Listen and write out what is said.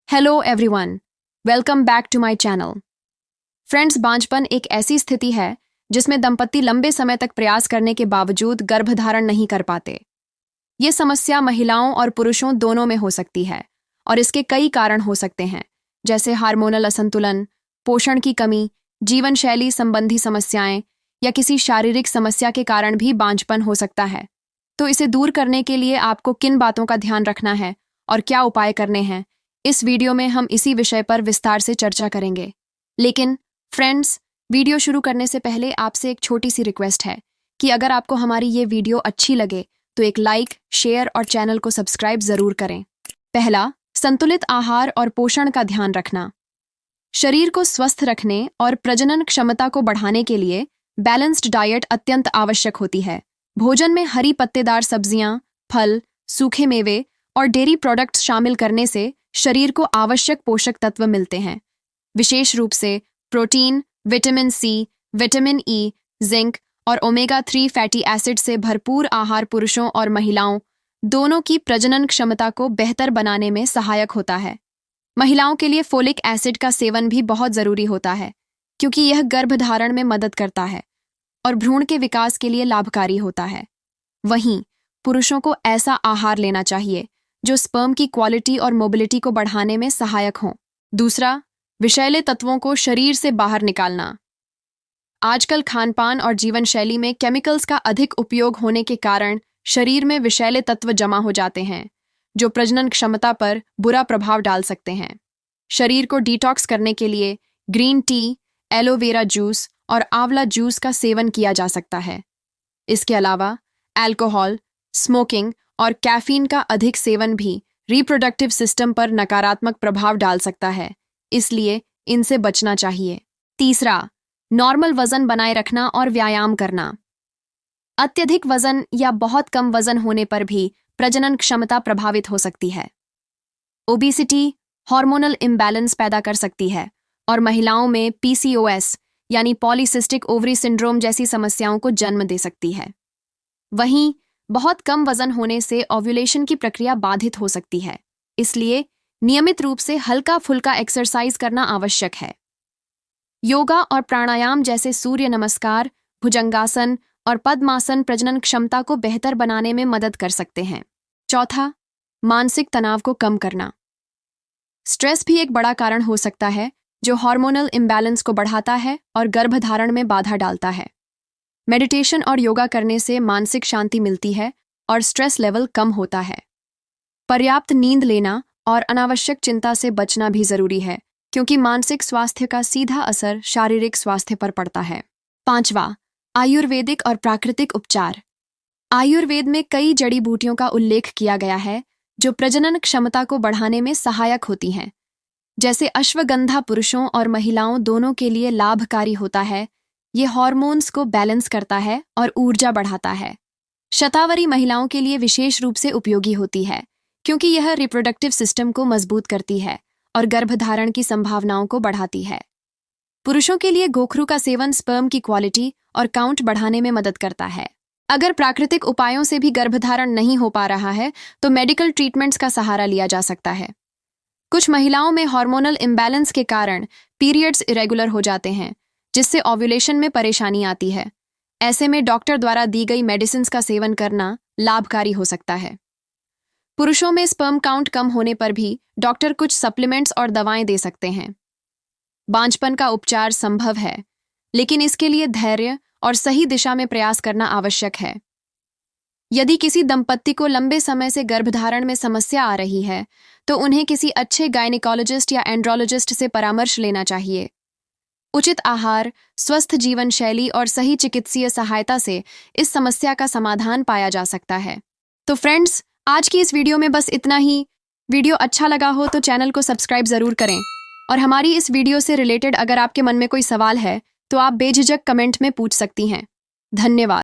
Hello everyone, welcome back to my channel. Friends, बांझपन एक ऐसी स्थिति है जिसमें दंपति लंबे समय तक प्रयास करने के बावजूद गर्भधारण नहीं कर पाते। ये समस्या महिलाओं और पुरुषों दोनों में हो सकती है और इसके कई कारण हो सकते हैं, जैसे हार्मोनल असंतुलन, पोषण की कमी, जीवन शैली संबंधी समस्याएं या किसी शारीरिक समस्या के कारण भी बांझपन हो सकता है। तो इसे दूर करने के लिए आपको किन बातों का ध्यान रखना है और क्या उपाय करने हैं, इस वीडियो में हम इसी विषय पर विस्तार से चर्चा करेंगे। लेकिन फ्रेंड्स, वीडियो शुरू करने से पहले आपसे एक छोटी सी रिक्वेस्ट है कि अगर आपको हमारी ये वीडियो अच्छी लगे तो एक लाइक, शेयर और चैनल को सब्सक्राइब जरूर करें। पहला, संतुलित आहार और पोषण का ध्यान रखना। शरीर को स्वस्थ रखने और प्रजनन क्षमता को बढ़ाने के लिए बैलेंस्ड डाइट अत्यंत आवश्यक होती है। भोजन में हरी पत्तेदार सब्जियां, फल, सूखे मेवे और डेयरी प्रोडक्ट्स शामिल करने से शरीर को आवश्यक पोषक तत्व मिलते हैं। विशेष रूप से protein, vitamin C, vitamin E, zinc और ओमेगा 3 फैटी एसिड से भरपूर आहार पुरुषों और महिलाओं दोनों की प्रजनन क्षमता को बेहतर बनाने में सहायक होता है। महिलाओं के लिए फोलिक एसिड का सेवन भी बहुत जरूरी होता है, क्योंकि यह गर्भधारण में मदद करता है और भ्रूण के विकास के लिए लाभकारी होता है। वहीं पुरुषों को ऐसा आहार लेना चाहिए जो स्पर्म की क्वालिटी और मोबिलिटी को बढ़ाने में सहायक हों। दूसरा, विषैले तत्वों को शरीर से बाहर निकालना। आजकल खानपान और जीवन शैली में केमिकल्स का अधिक उपयोग होने के कारण शरीर में विषैले तत्व जमा हो जाते हैं, जो प्रजनन क्षमता पर बुरा प्रभाव डाल सकते हैं। शरीर को डिटॉक्स करने के लिए ग्रीन टी, एलोवेरा जूस और आंवला जूस का सेवन किया जा सकता है। इसके अलावा अल्कोहल, स्मोकिंग और कैफीन का अधिक सेवन भी रिप्रोडक्टिव सिस्टम पर नकारात्मक प्रभाव डाल सकता है, इसलिए इनसे बचना चाहिए। तीसरा, नॉर्मल वजन बनाए रखना और व्यायाम करना। अत्यधिक वजन या बहुत कम वजन होने पर भी प्रजनन क्षमता प्रभावित हो सकती है। ओबेसिटी हार्मोनल इम्बैलेंस पैदा कर सकती है और महिलाओं में पीसीओएस यानी पॉलीसिस्टिक ओवरी सिंड्रोम जैसी समस्याओं को जन्म दे सकती है। वहीं बहुत कम वजन होने से ओव्यूलेशन की प्रक्रिया बाधित हो सकती है, इसलिए नियमित रूप से हल्का फुल्का एक्सरसाइज करना आवश्यक है। योगा और प्राणायाम जैसे सूर्य नमस्कार, भुजंगासन और पद्मासन प्रजनन क्षमता को बेहतर बनाने में मदद कर सकते हैं। चौथा, मानसिक तनाव को कम करना। स्ट्रेस भी एक बड़ा कारण हो सकता है, जो हार्मोनल इम्बैलेंस को बढ़ाता है और गर्भधारण में बाधा डालता है। मेडिटेशन और योगा करने से मानसिक शांति मिलती है और स्ट्रेस लेवल कम होता है। पर्याप्त नींद लेना और अनावश्यक चिंता से बचना भी जरूरी है, क्योंकि मानसिक स्वास्थ्य का सीधा असर शारीरिक स्वास्थ्य पर पड़ता है। पांचवा, आयुर्वेदिक और प्राकृतिक उपचार। आयुर्वेद में कई जड़ी बूटियों का उल्लेख किया गया है जो प्रजनन क्षमता को बढ़ाने में सहायक होती हैं। जैसे अश्वगंधा पुरुषों और महिलाओं दोनों के लिए लाभकारी होता है। ये हार्मोन्स को बैलेंस करता है और ऊर्जा बढ़ाता है। शतावरी महिलाओं के लिए विशेष रूप से उपयोगी होती है, क्योंकि यह रिप्रोडक्टिव सिस्टम को मजबूत करती है और गर्भधारण की संभावनाओं को बढ़ाती है। पुरुषों के लिए गोखरू का सेवन स्पर्म की क्वालिटी और काउंट बढ़ाने में मदद करता है। अगर प्राकृतिक उपायों से भी गर्भधारण नहीं हो पा रहा है तो मेडिकल ट्रीटमेंट्स का सहारा लिया जा सकता है। कुछ महिलाओं में हार्मोनल इम्बैलेंस के कारण पीरियड्स इरेगुलर हो जाते हैं, जिससे ओव्यूलेशन में परेशानी आती है। ऐसे में डॉक्टर द्वारा दी गई मेडिसिन्स का सेवन करना लाभकारी हो सकता है। पुरुषों में स्पर्म काउंट कम होने पर भी डॉक्टर कुछ सप्लीमेंट्स और दवाएं दे सकते हैं। बांझपन का उपचार संभव है, लेकिन इसके लिए धैर्य और सही दिशा में प्रयास करना आवश्यक है। यदि किसी दंपत्ति को लंबे समय से गर्भधारण में समस्या आ रही है, तो उन्हें किसी अच्छे गायनेकोलॉजिस्ट या एंड्रोलॉजिस्ट से परामर्श लेना चाहिए। उचित आहार, स्वस्थ जीवन शैली और सही चिकित्सीय सहायता से इस समस्या का समाधान पाया जा सकता है। तो फ्रेंड्स, आज की इस वीडियो में बस इतना ही। वीडियो अच्छा लगा हो तो चैनल को सब्सक्राइब जरूर करें और हमारी इस वीडियो से रिलेटेड अगर आपके मन में कोई सवाल है तो आप बेझिझक कमेंट में पूछ सकती हैं। धन्यवाद।